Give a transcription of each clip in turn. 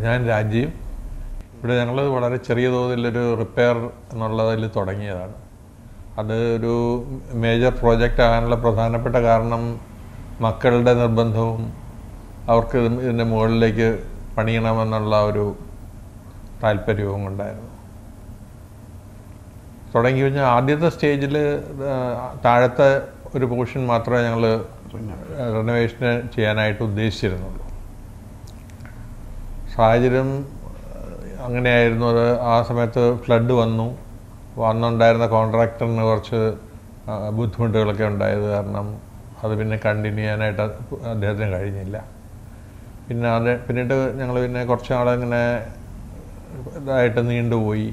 ഞാൻ രാജീവ്. ഇവിടെ ഞങ്ങൾ വളരെ ചെറിയ തോതിലൊരു റിപ്പയർ എന്നുള്ളതിൽ തുടങ്ങിയതാണ്. അത് ഒരു മേജർ പ്രോജക്റ്റ് ആകാനുള്ള പ്രധാനപ്പെട്ട കാരണം മക്കളുടെ നിർബന്ധവും അവർക്ക് ഇതിൻ്റെ മുകളിലേക്ക് പണിയണമെന്നുള്ള ഒരു താല്പര്യവും ഉണ്ടായിരുന്നു. തുടങ്ങി കഴിഞ്ഞാൽ ആദ്യത്തെ സ്റ്റേജിൽ താഴത്തെ ഒരു പോർഷൻ മാത്രമേ ഞങ്ങൾ റിനോവേഷന് ചെയ്യാനായിട്ട് ഉദ്ദേശിച്ചിരുന്നുള്ളൂ. സാഹചര്യം അങ്ങനെയായിരുന്നു. അത് ആ സമയത്ത് ഫ്ലഡ് വന്നുണ്ടായിരുന്ന കോൺട്രാക്ടറിന് കുറച്ച് ബുദ്ധിമുട്ടുകളൊക്കെ ഉണ്ടായത് കാരണം അത് പിന്നെ കണ്ടിന്യൂ ചെയ്യാനായിട്ട് അദ്ദേഹത്തിന് കഴിഞ്ഞില്ല. പിന്നീട് ഞങ്ങൾ കുറച്ച് നാളിങ്ങനെ ഇതായിട്ട് നീണ്ടുപോയി.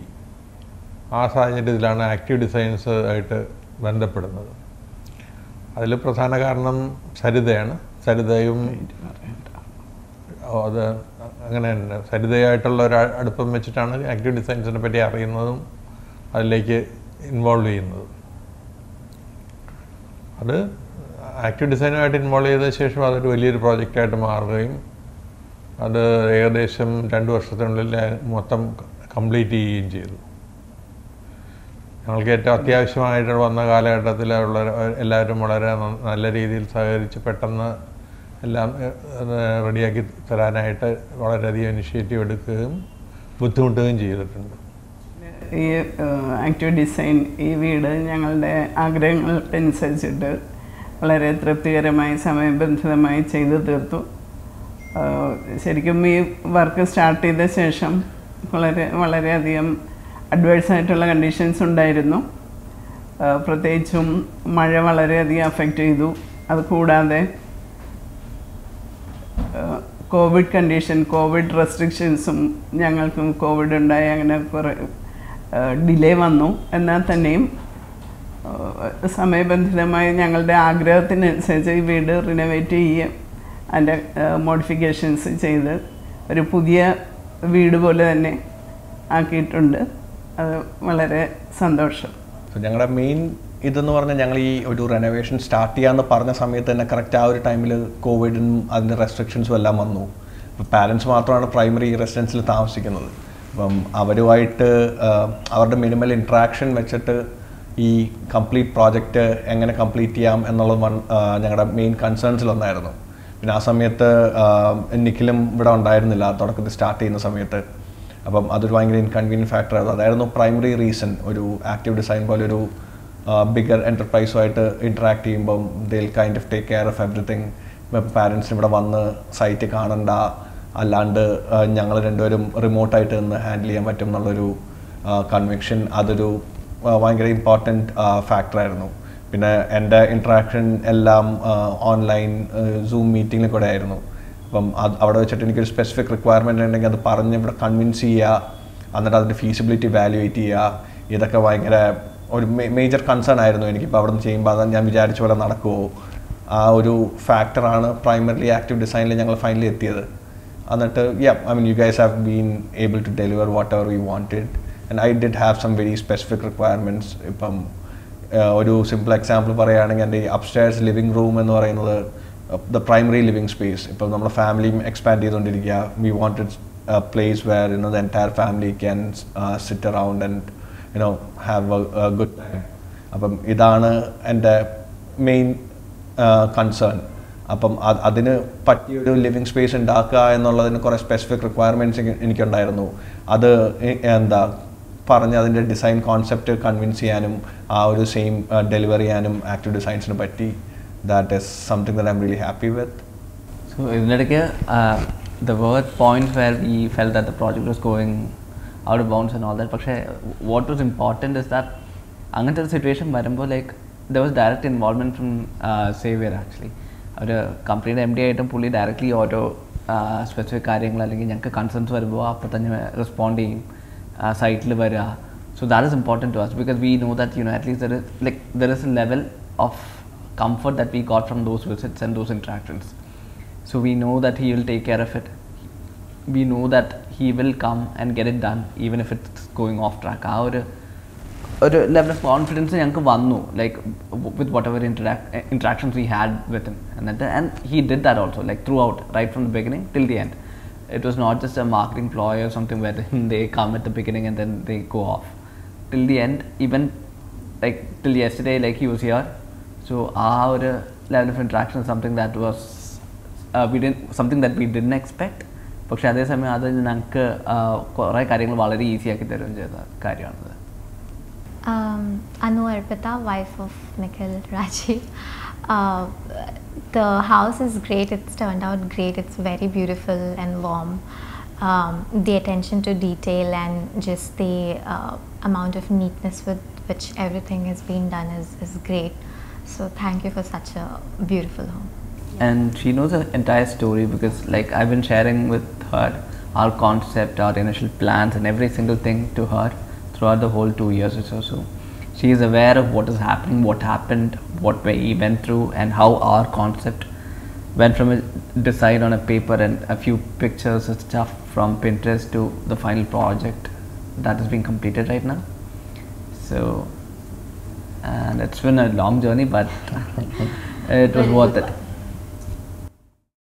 ആ സാഹചര്യത്തിലാണ് ആക്റ്റീവ് ഡിസൈൻസ് ആയിട്ട് ബന്ധപ്പെടുന്നത്. അതിൽ പ്രധാന കാരണം സരിതയാണ്. സരിതയും അത് അങ്ങനെ തന്നെ സരിതയായിട്ടുള്ള ഒരു അടുപ്പം വെച്ചിട്ടാണ് ആക്റ്റീവ് ഡിസൈൻസിനെ പറ്റി അറിയുന്നതും അതിലേക്ക് ഇൻവോൾവ് ചെയ്യുന്നതും. അത് ആക്റ്റീവ് ഡിസൈനുമായിട്ട് ഇൻവോൾവ് ചെയ്ത ശേഷം അതൊരു വലിയൊരു പ്രോജക്റ്റായിട്ട് മാറുകയും അത് ഏകദേശം 2 വർഷത്തിനുള്ളിൽ മൊത്തം കംപ്ലീറ്റ് ചെയ്യുകയും ചെയ്തു. ഞങ്ങൾക്ക് ഏറ്റവും അത്യാവശ്യമായിട്ട് വന്ന കാലഘട്ടത്തിൽ എല്ലാവരും വളരെ നല്ല രീതിയിൽ സഹകരിച്ച് പെട്ടെന്ന് എല്ലാം റെഡിയാക്കി തരാനായിട്ട് വളരെയധികം ഇനിഷ്യേറ്റീവ് എടുക്കുകയും ബുദ്ധിമുട്ടുകയും ചെയ്തിട്ടുണ്ട്. ഈ ആക്റ്റീവ് ഡിസൈൻ ഈ വീട് ഞങ്ങളുടെ ആഗ്രഹങ്ങൾക്കനുസരിച്ചിട്ട് വളരെ തൃപ്തികരമായി സമയബന്ധിതമായി ചെയ്തു തീർത്തു. ശരിക്കും ഈ വർക്ക് സ്റ്റാർട്ട് ചെയ്ത ശേഷം വളരെയധികം അഡ്വേഴ്സായിട്ടുള്ള കണ്ടീഷൻസ് ഉണ്ടായിരുന്നു. പ്രത്യേകിച്ചും മഴ വളരെയധികം അഫക്റ്റ് ചെയ്തു. അതുകൂടാതെ കോവിഡ് റെസ്ട്രിക്ഷൻസും ഞങ്ങൾക്കും കോവിഡ് ഉണ്ടായി. അങ്ങനെ കുറേ ഡിലേ വന്നു. എന്നാൽ തന്നെയും സമയബന്ധിതമായി ഞങ്ങളുടെ ആഗ്രഹത്തിനനുസരിച്ച് ഈ വീട് റിനോവേറ്റ് ചെയ്യുകയും അതിൻ്റെ മോഡിഫിക്കേഷൻസ് ചെയ്ത് ഒരു പുതിയ വീട് പോലെ തന്നെ ആക്കിയിട്ടുണ്ട്. അത് വളരെ സന്തോഷം. ഞങ്ങളുടെ മെയിൻ ഇതെന്ന് പറഞ്ഞാൽ ഞങ്ങൾ ഈ ഒരു റെനോവേഷൻ സ്റ്റാർട്ട് ചെയ്യാമെന്ന് പറഞ്ഞ സമയത്ത് തന്നെ കറക്റ്റ് ആ ഒരു ടൈമിൽ കോവിഡും അതിൻ്റെ റെസ്ട്രിക്ഷൻസും എല്ലാം വന്നു. ഇപ്പോൾ പാരൻസ് മാത്രമാണ് പ്രൈമറി റെസിഡൻസിൽ താമസിക്കുന്നത്. അപ്പം അവരുമായിട്ട് അവരുടെ മിനിമൽ ഇൻട്രാക്ഷൻ വെച്ചിട്ട് ഈ കംപ്ലീറ്റ് പ്രോജക്റ്റ് എങ്ങനെ കംപ്ലീറ്റ് ചെയ്യാം എന്നുള്ളത് ഞങ്ങളുടെ മെയിൻ കൺസേൺസിലൊന്നായിരുന്നു. പിന്നെ ആ സമയത്ത് നിഖിലും ഇവിടെ ഉണ്ടായിരുന്നില്ല തുടക്കത്തിൽ സ്റ്റാർട്ട് ചെയ്യുന്ന സമയത്ത്. അപ്പം അതൊരു ഭയങ്കര ഇൻകൺവീനിയൻറ്റ് ഫാക്ടറായിരുന്നു. അതായിരുന്നു പ്രൈമറി റീസൺ. ഒരു ആക്റ്റീവ് ഡിസൈൻ പോലെ ഒരു ബിഗർ എൻ്റർപ്രൈസുമായിട്ട് ഇൻട്രാക്ട് ചെയ്യുമ്പം they'll kind of take care of everything. പാരൻസിന് ഇവിടെ വന്ന് സൈറ്റ് കാണണ്ട, അല്ലാണ്ട് ഞങ്ങൾ രണ്ടുപേരും റിമോട്ടായിട്ട് നിന്ന് ഹാൻഡിൽ ചെയ്യാൻ പറ്റും എന്നുള്ളൊരു കൺവിക്ഷൻ അതൊരു ഭയങ്കര ഇമ്പോർട്ടൻറ്റ് ഫാക്ടറായിരുന്നു. പിന്നെ എൻ്റെ ഇൻട്രാക്ഷൻ എല്ലാം ഓൺലൈൻ സൂം മീറ്റിങ്ങിൽ കൂടെ ആയിരുന്നു. അപ്പം അവിടെ വെച്ചിട്ട് എനിക്കൊരു സ്പെസിഫിക് റിക്വയർമെൻ്റ് ഉണ്ടെങ്കിൽ അത് പറഞ്ഞ് ഇവിടെ കൺവിൻസ് ചെയ്യുക, എന്നിട്ട് അതിൻ്റെ ഫീസിബിലിറ്റി വാല്യുവേറ്റ് ചെയ്യുക. ഇതൊക്കെ ഭയങ്കര ഒരു മേജർ കൺസേൺ ആയിരുന്നു എനിക്കിപ്പോൾ അവിടെ നിന്ന് ചെയ്യുമ്പോൾ. അത് ഞാൻ വിചാരിച്ച പോലെ നടക്കുമോ, ആ ഒരു ഫാക്ടറാണ് പ്രൈമറിലി ആക്റ്റീവ് ഡിസൈനിൽ ഞങ്ങൾ ഫൈനലി എത്തിയത്. എന്നിട്ട് you guys have been able to deliver whatever we wanted, and I did have some very specific requirements. ഇപ്പം ഒരു സിമ്പിൾ എക്സാമ്പിൾ പറയുകയാണെങ്കിൽ എൻ്റെ അപ്സ്റ്റേഴ്സ് ലിവിങ് റൂം എന്ന് പറയുന്നത് ദ പ്രൈമറി ലിവിങ് സ്പേസ്. ഇപ്പം നമ്മുടെ ഫാമിലിയും എക്സ്പാൻഡ് ചെയ്തുകൊണ്ടിരിക്കുക. V wanted a place where the entire family can sit around and have a good time. അപ്പം ഇതാണ് എൻ്റെ മെയിൻ കൺസേൺ. അപ്പം അതിന് പറ്റിയൊരു ലിവിങ് സ്പേസ് ഉണ്ടാക്കുക എന്നുള്ളതിന് കുറേ സ്പെസിഫിക് റിക്വയർമെൻറ്റ്സ് എനിക്കുണ്ടായിരുന്നു. അത് പറഞ്ഞ് അതിൻ്റെ ഡിസൈൻ കോൺസെപ്റ്റ് കൺവിൻസ് ചെയ്യാനും ആ ഒരു സെയിം ഡെലിവർ ചെയ്യാനും ആക്റ്റീവ് ഡിസൈൻസിന് പറ്റി. That is something that I am really happy with. So ഇതിനിടയ്ക്ക് there were points where we felt that the project was going out of bounds and all that. പക്ഷേ what was important is that അങ്ങനത്തെ ഒരു situation വരുമ്പോൾ there was direct involvement from Xavier actually. ഒരു കമ്പനിയുടെ MD ആയിട്ടും പുള്ളി directly ഓരോ specific കാര്യങ്ങൾ അല്ലെങ്കിൽ ഞങ്ങൾക്ക് കൺസേൺസ് വരുമ്പോൾ അപ്പോൾ തന്നെ റെസ്പോണ്ട് ചെയ്യും, സൈറ്റിൽ വരിക. So that is important to us because we know that at least there is a level of comfort that we got from those visits and those interactions. So we know that he will take care of it. We know that he will come and get it done even if it's going off track. ആ ഒരു level of confidence ഞങ്ങൾക്ക് വന്നു, with whatever interactions we had with him, and he did that also throughout, right from the beginning till the end. it was not just a marketing ploy or something where they come at the beginning and then they go off. Till the end, even like till yesterday, like he was here. So our level of interaction is something that was something that we didn't expect. പക്ഷേ അതേസമയം അത് ഞങ്ങൾക്ക് കുറേ കാര്യങ്ങൾ വളരെ easy ആക്കി തരുകയും ചെയ്ത കാര്യമാണത്. Anu Arpita, wife of Nikhil Rajeev. The house is great. It's turned out great. It's very beautiful and warm. The attention to detail and just the amount of neatness with which everything has been done is great. So thank you for such a beautiful home. And she knows the entire story because like I've been sharing with her our concept, our initial plans and every single thing to her throughout the whole 2 years or so. So she is aware of what is happening, what happened, what we went through and how our concept went from a design on a paper and a few pictures and stuff from Pinterest to the final project that is being completed right now. So, and it's been a long journey, but it was worth it.